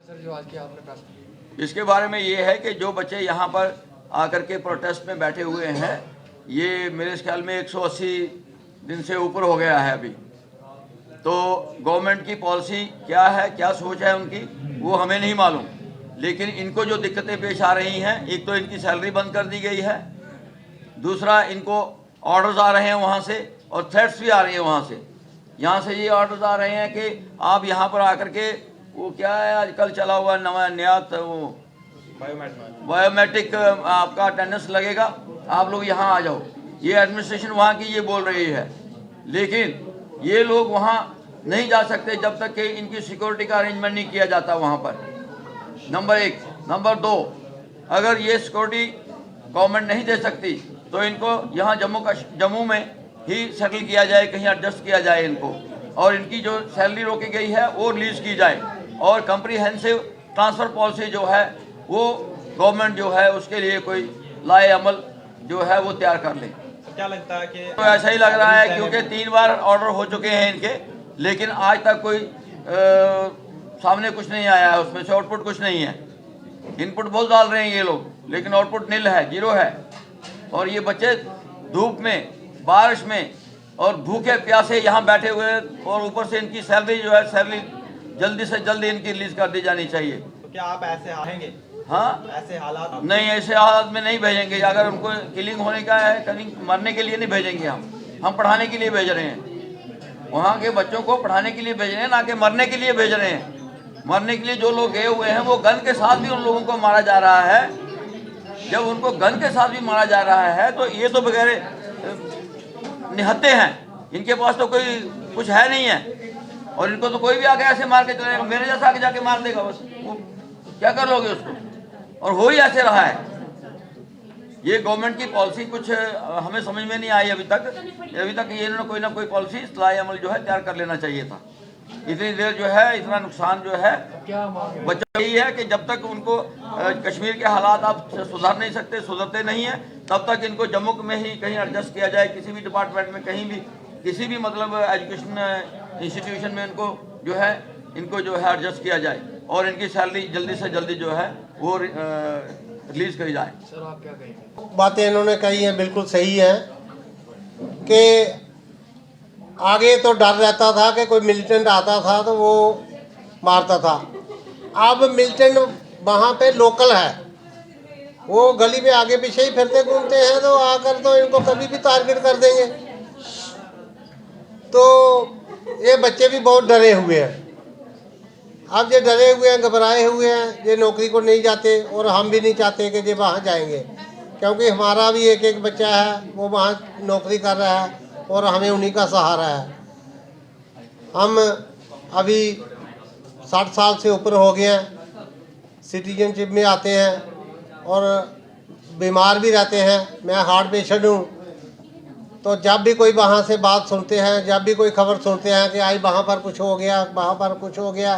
Sir जो आज के आपने प्रेस इसके बारे में ये है कि जो बच्चे यहाँ पर आकर के प्रोटेस्ट में बैठे हुए हैं, ये मेरे ख्याल में 180 दिन से ऊपर हो गया है अभी। तो गवर्नमेंट की पॉलिसी क्या है, क्या सोच है उनकी, वो हमें नहीं मालूम। लेकिन इनको जो दिक्कतें पेश आ रही हैं, एक तो इनकी सैलरी बंद कर दी गई है, दूसरा इनको ऑर्डर्स आ रहे हैं वहाँ से और थ्रेट्स भी आ रही हैं वहाँ से। यहाँ से ये ऑर्डर्स आ रहे हैं कि आप यहाँ पर आकर के वो क्या है आजकल चला हुआ नया वो बायोमेट्रिक आपका अटेंडेंस लगेगा, आप लोग यहाँ आ जाओ। ये एडमिनिस्ट्रेशन वहाँ की ये बोल रही है, लेकिन ये लोग वहाँ नहीं जा सकते जब तक कि इनकी सिक्योरिटी का अरेंजमेंट नहीं किया जाता वहाँ पर। नंबर 1। नंबर 2, अगर ये सिक्योरिटी गवर्नमेंट नहीं दे सकती तो इनको यहाँ जम्मू में ही सेटल किया जाए, कहीं एडजस्ट किया जाए इनको, और इनकी जो सैलरी रोकी गई है वो रिलीज की जाए, और कम्प्रीहेंसिव ट्रांसफ़र पॉलिसी जो है वो गवर्नमेंट जो है उसके लिए कोई लाए अमल जो है वो तैयार कर ले। क्या लगता है कि तो ऐसा ही लग रहा है, क्योंकि 3 बार ऑर्डर हो चुके हैं इनके, लेकिन आज तक कोई सामने कुछ नहीं आया है, उसमें से आउटपुट कुछ नहीं है। इनपुट बहुत डाल रहे हैं ये लोग, लेकिन आउटपुट नील है, 0 है। और ये बच्चे धूप में, बारिश में और भूखे प्यासे यहाँ बैठे हुए, और ऊपर से इनकी सैलरी जो है, सैलरी जल्दी से जल्दी इनकी रिलीज कर दी जानी चाहिए। तो क्या आप ऐसे आएंगे? हाँ, ऐसे हालात नहीं, ऐसे हालात में नहीं भेजेंगे। अगर उनको किलिंग होने का है, कहीं मरने के लिए नहीं भेजेंगे हम पढ़ाने के लिए भेज रहे हैं। वहाँ के बच्चों को पढ़ाने के लिए भेज रहे हैं, ना कि मरने के लिए भेज रहे हैं। मरने के लिए जो लोग गए हुए हैं वो गन के साथ भी उन लोगों को मारा जा रहा है। जब उनको गन के साथ भी मारा जा रहा है तो ये तो बगैर निहत्ते हैं, इनके पास तो कोई कुछ है नहीं है, और इनको तो कोई भी आके ऐसे मार के चलेगा, मेरे जैसा आके जाके मार देगा, बस वो क्या कर लोगे उसको। और हो ही ऐसे रहा है। ये गवर्नमेंट की पॉलिसी कुछ हमें समझ में नहीं आई अभी तक ये इन्होंने कोई ना कोई पॉलिसी इस्लाही अमल जो है तैयार कर लेना चाहिए था। इतनी देर जो है इतना नुकसान जो है बच्चा यही है कि जब तक उनको कश्मीर के हालात आप सुधार नहीं सकते, सुधरते नहीं हैं, तब तक इनको जम्मू में ही कहीं एडजस्ट किया जाए, किसी भी डिपार्टमेंट में, कहीं भी किसी भी मतलब एजुकेशन इंस्टीट्यूशन में इनको जो है एडजस्ट किया जाए, और इनकी सैलरी जल्दी से जल्दी जो है वो रिलीज करी जाए। सर आप क्या कहेंगे? बातें इन्होंने कही हैं बिल्कुल सही है कि आगे तो डर रहता था कि कोई मिलिटेंट आता था तो वो मारता था। अब मिलिटेंट वहाँ पे लोकल है, वो गली में आगे पीछे ही फिरते घूमते हैं, तो आकर तो इनको कभी भी टारगेट कर देंगे। तो ये बच्चे भी बहुत डरे हुए हैं। अब ये डरे हुए हैं, घबराए हुए हैं, ये नौकरी को नहीं जाते, और हम भी नहीं चाहते कि ये वहाँ जाएंगे, क्योंकि हमारा भी एक बच्चा है वो वहाँ नौकरी कर रहा है और हमें उन्हीं का सहारा है। हम अभी 60 साल से ऊपर हो गए हैं, सिटीजनशिप में आते हैं और बीमार भी रहते हैं। मैं हार्ट पेशेंट हूँ, तो जब भी कोई वहाँ से बात सुनते हैं, जब भी कोई खबर सुनते हैं कि आज वहाँ पर कुछ हो गया, वहाँ पर कुछ हो गया,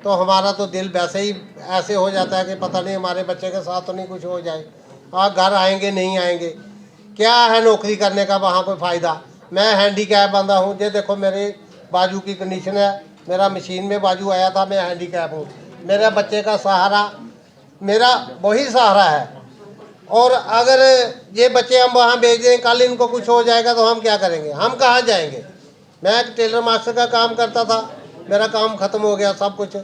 तो हमारा तो दिल वैसे ही ऐसे हो जाता है कि पता नहीं हमारे बच्चे के साथ तो नहीं कुछ हो जाए। आप घर आएंगे नहीं आएंगे, क्या है नौकरी करने का वहाँ कोई फ़ायदा। मैं हैंडीकैप बंदा हूँ, ये देखो मेरे बाजू की कंडीशन है, मेरा मशीन में बाजू आया था, मैं हैंडीकैप हूँ। मेरे बच्चे का सहारा मेरा वही सहारा है, और अगर ये बच्चे हम वहाँ भेज दें, कल इनको कुछ हो जाएगा तो हम क्या करेंगे, हम कहाँ जाएंगे। मैं एक टेलर मास्टर का काम करता था, मेरा काम ख़त्म हो गया सब कुछ,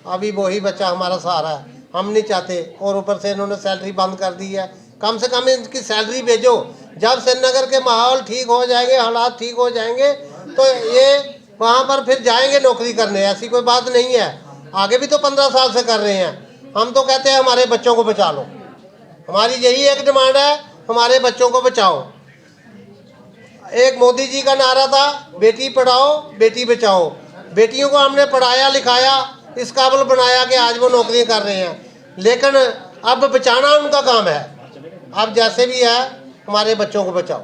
अभी वही बच्चा हमारा सहारा है। हम नहीं चाहते, और ऊपर से इन्होंने सैलरी बंद कर दी है। कम से कम इनकी सैलरी भेजो। जब श्रीनगर के माहौल ठीक हो जाएंगे, हालात ठीक हो जाएंगे, तो ये वहाँ पर फिर जाएंगे नौकरी करने, ऐसी कोई बात नहीं है। आगे भी तो 15 साल से कर रहे हैं। हम तो कहते हैं हमारे बच्चों को बचा लो, हमारी यही एक डिमांड है, हमारे बच्चों को बचाओ। एक मोदी जी का नारा था, बेटी पढ़ाओ बेटी बचाओ। बेटियों को हमने पढ़ाया लिखाया, इस काबिल बनाया कि आज वो नौकरी कर रहे हैं, लेकिन अब बचाना उनका काम है। अब जैसे भी है हमारे बच्चों को बचाओ।